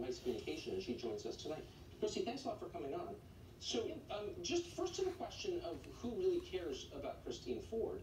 New Heights Communication, and she joins us tonight. Christy, thanks a lot for coming on. So, just first to the question of who really cares about Christine Ford.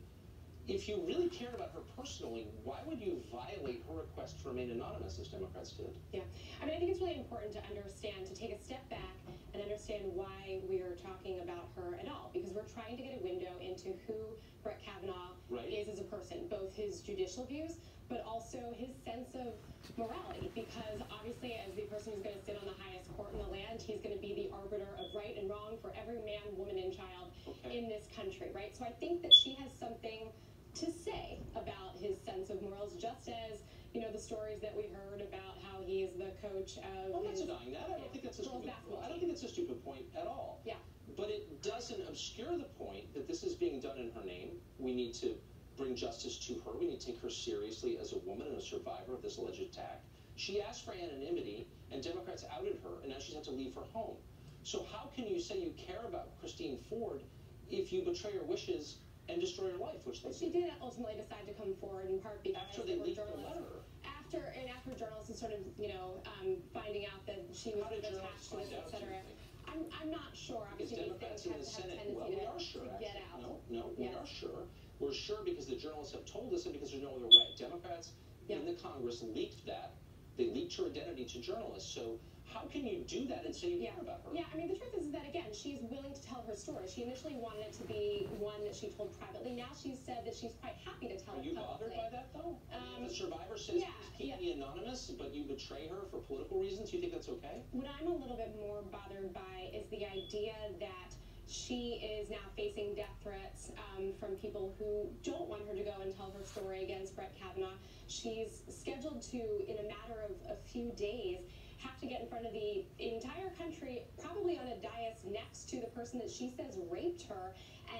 If you really cared about her personally, why would you violate her request to remain anonymous, as Democrats did? Yeah, I mean, I think it's really important to understand, to take a step back and understand why we're talking about her at all, because we're trying to get a window into who Brett Kavanaugh is as a person, both his judicial views, but also his sense of morality, because obviously as the person who's going to sit on the highest court in the land, he's going to be the arbiter of right and wrong for every man, woman, and child in this country, right? So I think that she has something to say about his sense of morals, just as, you know, the stories that we heard about how he is the coach of I'm not denying that. I don't think that's a stupid point. I don't think it's a stupid point at all. Yeah. But it doesn't obscure the point that this is being done in her name. We need to bring justice to her. We need to take her seriously as a woman and a survivor of this alleged attack. She asked for anonymity, and Democrats outed her, and now she's had to leave her home. So how can you say you care about Christine Ford if you betray her wishes and destroy her life, which they She did ultimately decide to come forward in part because after they leaked the letter. After journalists sort of, you know, finding out that she was attached to this, etc. I'm not sure. Obviously, Democrats in the Senate, well, we are sure, to get out. No, we are sure. We're sure because the journalists have told us, and because there's no other way. Democrats in the Congress leaked that. They leaked her identity to journalists. So how can you do that and say you care about her? Yeah, I mean, the truth is that, again, she's willing to tell her story. She initially wanted it to be one that she told privately. Now she's said that she's quite happy to tell it publicly. Are you bothered by that, though? The survivor says, keep me anonymous, but you betray her for political reasons. You think that's okay? What I'm a little bit more bothered by is the idea that she is now facing death threats from people who don't want her to go and tell her story against Brett Kavanaugh. She's scheduled to, in a matter of a few days, have to get in front of the entire country, probably on a dais next to the person that she says raped her,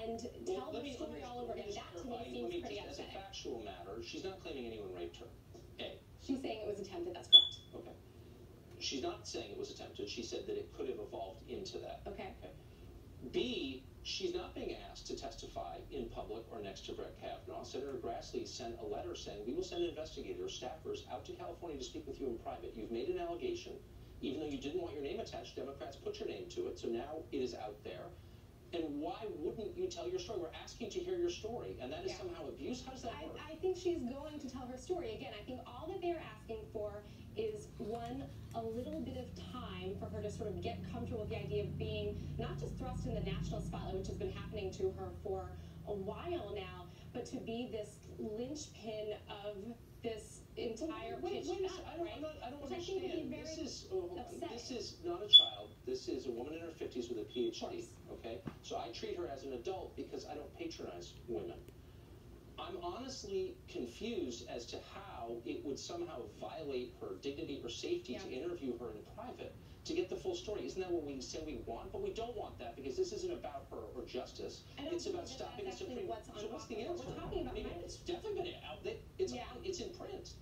and tell her story all over again. That to me seems pretty upsetting. As a factual matter, she's not claiming anyone raped her. A. She's saying it was attempted, that's correct. Okay. She's not saying it was attempted. She said that it could have evolved into that. Okay. B, she's not being asked to testify in public or next to Brett Kavanaugh. Senator Grassley sent a letter saying, we will send investigators, staffers out to California to speak with you in private. You've made an allegation. Even though you didn't want your name attached, Democrats put your name to it. So now it is out there. And why wouldn't you tell your story? We're asking to hear your story, and that is somehow abuse? How does that work? I think she's going to tell her story. Again, I think all that they're asking for is, one, a little bit of time for her to sort of get comfortable with the idea of being not just thrust in the national spotlight, which has been happening to her for a while now, but to be this linchpin of this entire pitch I don't understand. This is not a child. This is a woman in her 50s with a PhD. Okay? So I treat her as an adult because I don't patronize women. I'm honestly confused as to how it would somehow violate her dignity or safety to interview her in private to get the full story. Isn't that what we say we want? But we don't want that because this isn't about her or justice. It's about stopping the Supreme Court. So what's the answer? We're talking about it's definitely going to out. It's in print.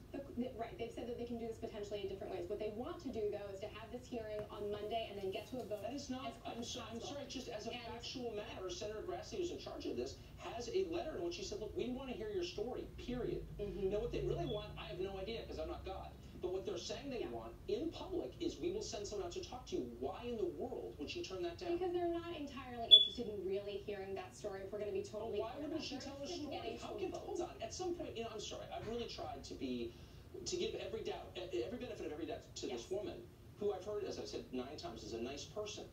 Right. They've said that they can do this potentially in different ways. What they want to do, though, is to have this hearing on Monday and then get to a vote. That is not. I'm sorry. Just as a factual matter, Senator Grassley, who's in charge of this, has a letter in which she said, "Look, we want to hear your story. Period." Now, what they really want, I have no idea because I'm not God. But what they're saying they want in public is we will send someone out to talk to you. Why in the world would she turn that down? Because they're not entirely interested in really hearing that story, if we're going to be totally Why wouldn't she tell a story? Hold on. At some point, I'm sorry. I've really tried to give every benefit of every doubt to this woman, who I've heard, as I said 9 times, is a nice person.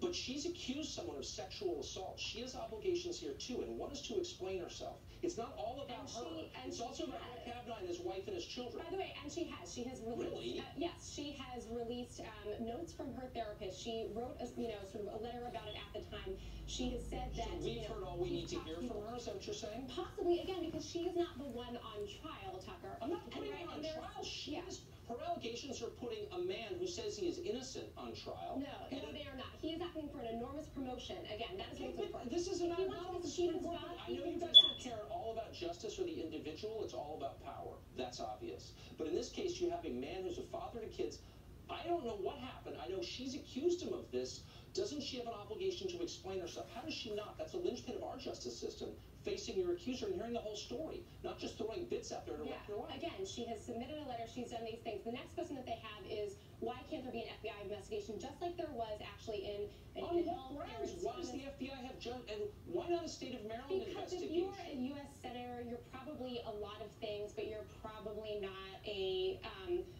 But she's accused someone of sexual assault. She has obligations here, too, and one is to explain herself. It's not all about her. It's also about Brett Kavanaugh and his wife and his children. By the way, and she has released. Really? Yes, she has released notes from her therapist. She wrote sort of a letter about it at the time. She has said that. So we've heard all we need to hear from her. Is that what you're saying? Possibly, again, because she is not the one on trial, Tucker. I'm not putting her on trial. Her allegations are putting a man who says he is innocent on trial. No, they are not. He is asking for an enormous promotion. Again, that is what's important. This is not about the Supreme Court. I know you guys don't care all about justice or the individual. It's all about power. That's obvious. But in this case, you have a man who's a father to kids. I don't know what happened. I know she's accused him of this. Doesn't she have an obligation to explain herself? How does she not? That's a linchpin of our justice system, facing your accuser and hearing the whole story, not just throwing bits out there to wreck your life. Again, she has submitted a letter. She's done these things. The next question that they have is, why can't there be investigation, just like there was actually in on what grounds? Why does the FBI have and why not a state of Maryland investigation? Because if you're a U.S. senator, you're probably a lot of things, but you're probably not a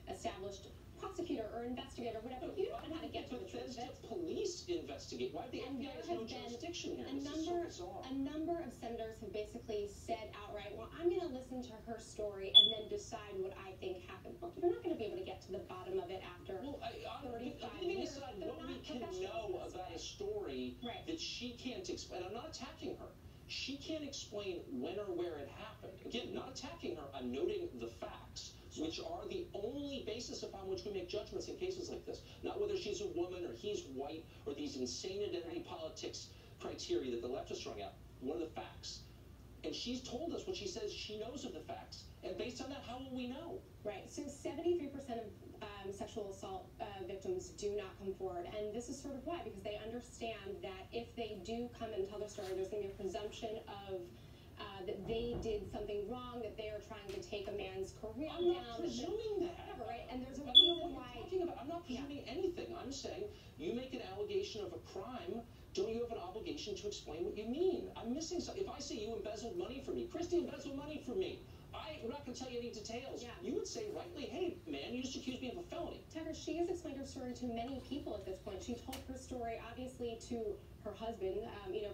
established prosecutor or investigator, whatever. You don't know how to get to the truth of it. Police investigate. Why the FBI has no jurisdiction here? A number of senators have basically said outright, well, I'm going to listen to her story and then decide what I think happened. Well, you're not going to be able to get to the bottom of it after 35 years. Decide what we can know about a story that she can't explain. I'm not attacking her. She can't explain when or where it happened. Again, not attacking her. I'm noting the facts, which are the only basis upon which we make judgments in cases like this. Not whether she's a woman or he's white or these insane identity politics criteria that the left is throwing out. What are the facts? And she's told us what she says she knows of the facts. And based on that, how will we know? Right. So 73% of sexual assault victims do not come forward. And this is sort of why, because they understand that if they do come and tell their story, there's going to be a presumption of that they did something wrong, that they are trying to take a man's career down. I'm not presuming that. Whatever, right? And there's a reason why. I'm not presuming anything. I'm saying you make an allegation of a crime, don't you have an obligation to explain what you mean? I'm missing something. If I say you embezzled money from me, Christy embezzled money from me, I'm not going to tell you any details. Yeah. You would say rightly, hey, man, you just accused me of a felony. Tucker, she has explained her story to many people at this point. She told her story, obviously, to her husband,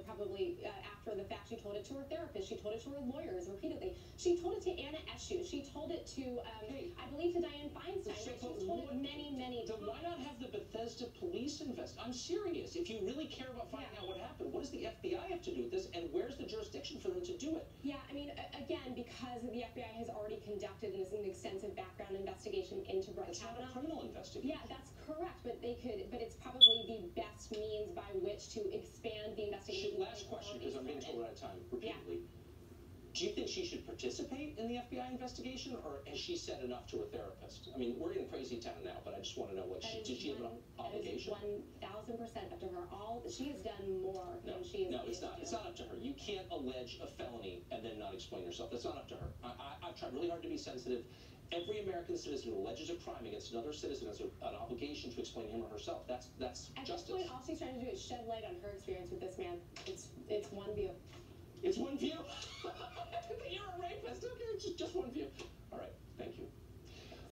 probably after the fact. She told it to her therapist. She told it to her lawyers repeatedly. She told it to Anna Eshoo. She told it to, I believe, to Dianne Feinstein. She's told it many, many times. Then why not have the Bethesda police invest? I'm serious. If you really care about finding out what happened, what does the FBI have to do with this, and where's the jurisdiction for them to do it? Yeah, I mean, again, because the FBI has already conducted an extensive background investigation into Brett Kavanaugh. It's not a criminal investigation. Yeah, that's correct, but it's probably the best means by which to expand the investigation. Last question, because I'm being told we're out of time repeatedly. Yeah. Do you think she should participate in the FBI investigation, or has she said enough to her therapist? I mean, we're in crazy town now, but I just want to know did she have an obligation? 1,000% up to her. She has done more than she is. No, it's not. It's not up to her. You can't allege a felony and then not explain yourself. That's not up to her. I've tried really hard to be sensitive. Every American citizen who alleges a crime against another citizen has an obligation to explain him or herself. That's justice. At this point, all she's trying to do is shed light on her experience with this man. It's one view. It's one view. You're a rapist. Okay, it's just one view. All right. Thank you.